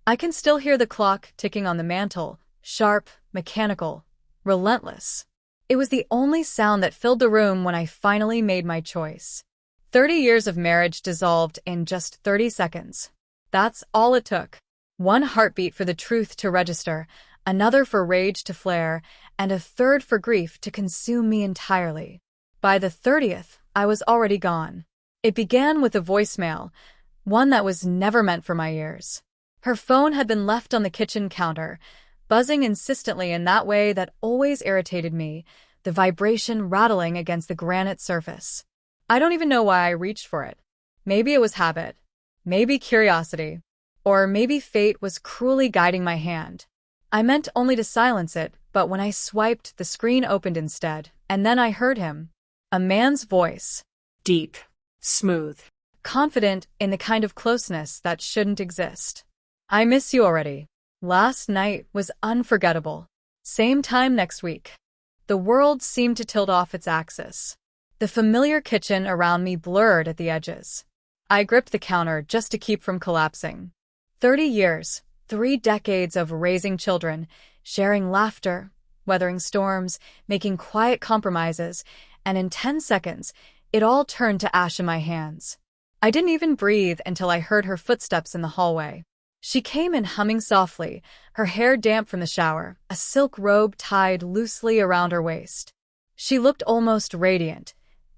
I can still hear the clock ticking on the mantel, sharp, mechanical, relentless. It was the only sound that filled the room when I finally made my choice. 30 years of marriage dissolved in just 30 seconds. That's all it took. One heartbeat for the truth to register, another for rage to flare, and a third for grief to consume me entirely. By the 30th, I was already gone. It began with a voicemail, one that was never meant for my ears. Her phone had been left on the kitchen counter, buzzing insistently in that way that always irritated me, the vibration rattling against the granite surface. I don't even know why I reached for it. Maybe it was habit, maybe curiosity, or maybe fate was cruelly guiding my hand. I meant only to silence it, but when I swiped, the screen opened instead, and then I heard him. A man's voice. Deep, smooth, confident in the kind of closeness that shouldn't exist. I miss you already. Last night was unforgettable. Same time next week. The world seemed to tilt off its axis. The familiar kitchen around me blurred at the edges. I gripped the counter just to keep from collapsing. 30 years, 3 decades of raising children, sharing laughter, weathering storms, making quiet compromises, and in 10 seconds, it all turned to ash in my hands. I didn't even breathe until I heard her footsteps in the hallway. She came in humming softly, her hair damp from the shower, a silk robe tied loosely around her waist. She looked almost radiant.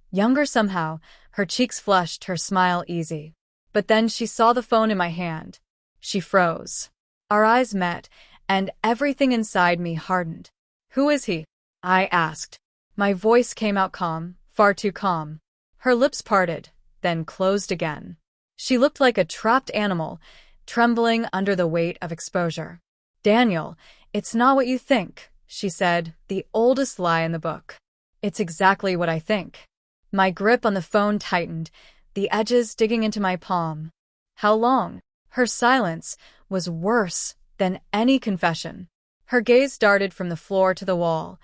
Younger somehow, her cheeks flushed, her smile easy. But then she saw the phone in my hand. She froze. Our eyes met, and everything inside me hardened. "Who is he?" I asked. My voice came out calm, far too calm. Her lips parted, then closed again. She looked like a trapped animal, trembling under the weight of exposure. "Daniel, it's not what you think," she said, the oldest lie in the book. "It's exactly what I think." My grip on the phone tightened, the edges digging into my palm. "How long?" Her silence was worse than any confession. Her gaze darted from the floor to the wall,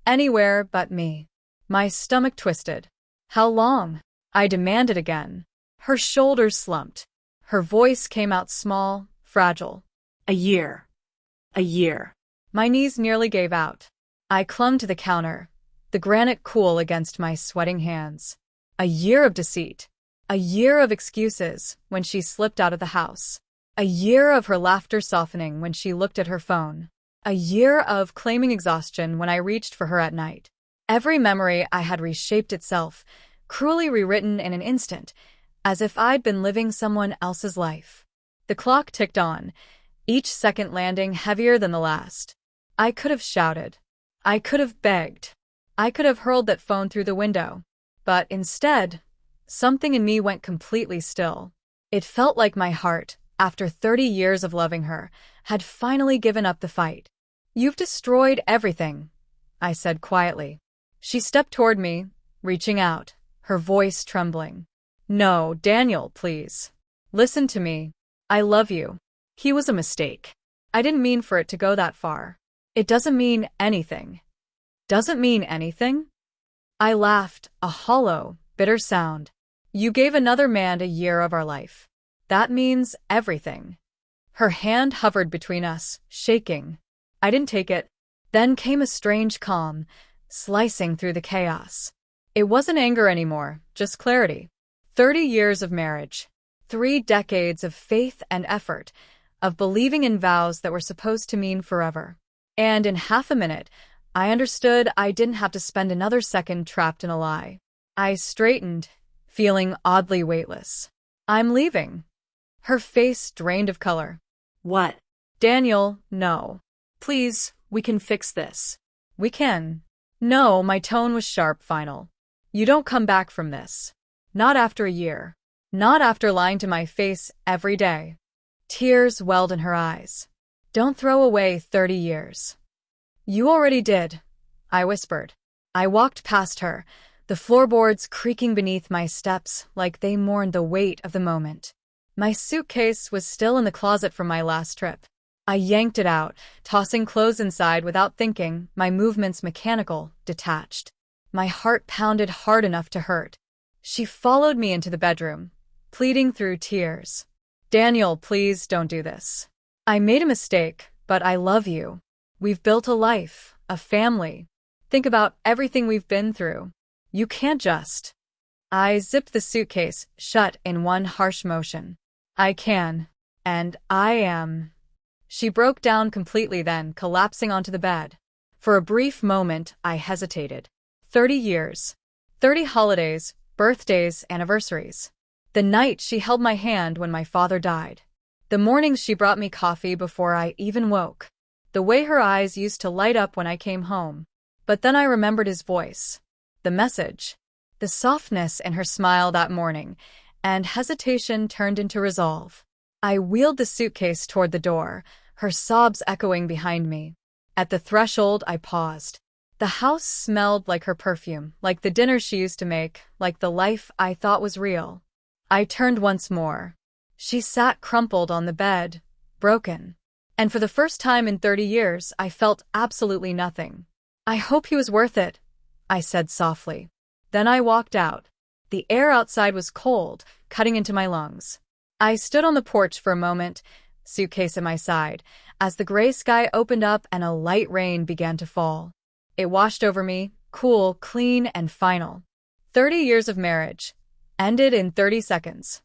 anywhere but me. My stomach twisted. "How long?" I demanded again. Her shoulders slumped. Her voice came out small, fragile. "A year. A year." My knees nearly gave out. I clung to the counter, the granite cool against my sweating hands. A year of deceit. A year of excuses when she slipped out of the house. A year of her laughter softening when she looked at her phone. A year of claiming exhaustion when I reached for her at night. Every memory I had reshaped itself, cruelly rewritten in an instant, as if I'd been living someone else's life. The clock ticked on, each second landing heavier than the last. I could have shouted. I could have begged. I could have hurled that phone through the window. But instead, something in me went completely still. It felt like my heart, after 30 years of loving her, had finally given up the fight. "You've destroyed everything," I said quietly. She stepped toward me, reaching out, her voice trembling. "No, Daniel, please. Listen to me. I love you." He was a mistake. I didn't mean for it to go that far. It doesn't mean anything. Doesn't mean anything? I laughed, a hollow, bitter sound. "You gave another man a year of our life. That means everything." Her hand hovered between us, shaking. I didn't take it. Then came a strange calm, slicing through the chaos. It wasn't anger anymore, just clarity. 30 years of marriage. 3 decades of faith and effort, of believing in vows that were supposed to mean forever. And in half a minute, I understood I didn't have to spend another second trapped in a lie. I straightened, feeling oddly weightless. "I'm leaving." Her face drained of color. "What?" "Daniel, no. Please, we can fix this." "We can." "No," my tone was sharp, final. "You don't come back from this. Not after a year. Not after lying to my face every day." Tears welled in her eyes. "Don't throw away 30 years. "You already did," I whispered. I walked past her, the floorboards creaking beneath my steps like they mourned the weight of the moment. My suitcase was still in the closet from my last trip. I yanked it out, tossing clothes inside without thinking, my movements mechanical, detached. My heart pounded hard enough to hurt. She followed me into the bedroom, pleading through tears. "Daniel, please don't do this." I made a mistake, but I love you. We've built a life, a family. Think about everything we've been through. You can't just. I zipped the suitcase shut in one harsh motion. I can. And I am. She broke down completely then, collapsing onto the bed. For a brief moment, I hesitated. 30 years. 30 holidays, birthdays, anniversaries. The night she held my hand when my father died. The mornings she brought me coffee before I even woke. The way her eyes used to light up when I came home. But then I remembered his voice. The message. The softness in her smile that morning, and hesitation turned into resolve. I wheeled the suitcase toward the door, her sobs echoing behind me. At the threshold, I paused. The house smelled like her perfume, like the dinner she used to make, like the life I thought was real. I turned once more. She sat crumpled on the bed, broken. And for the first time in 30 years, I felt absolutely nothing. I hope he was worth it, I said softly. Then I walked out. The air outside was cold, cutting into my lungs. I stood on the porch for a moment, suitcase at my side, as the gray sky opened up and a light rain began to fall. It washed over me, cool, clean, and final. 30 years of marriage. Ended in 30 seconds.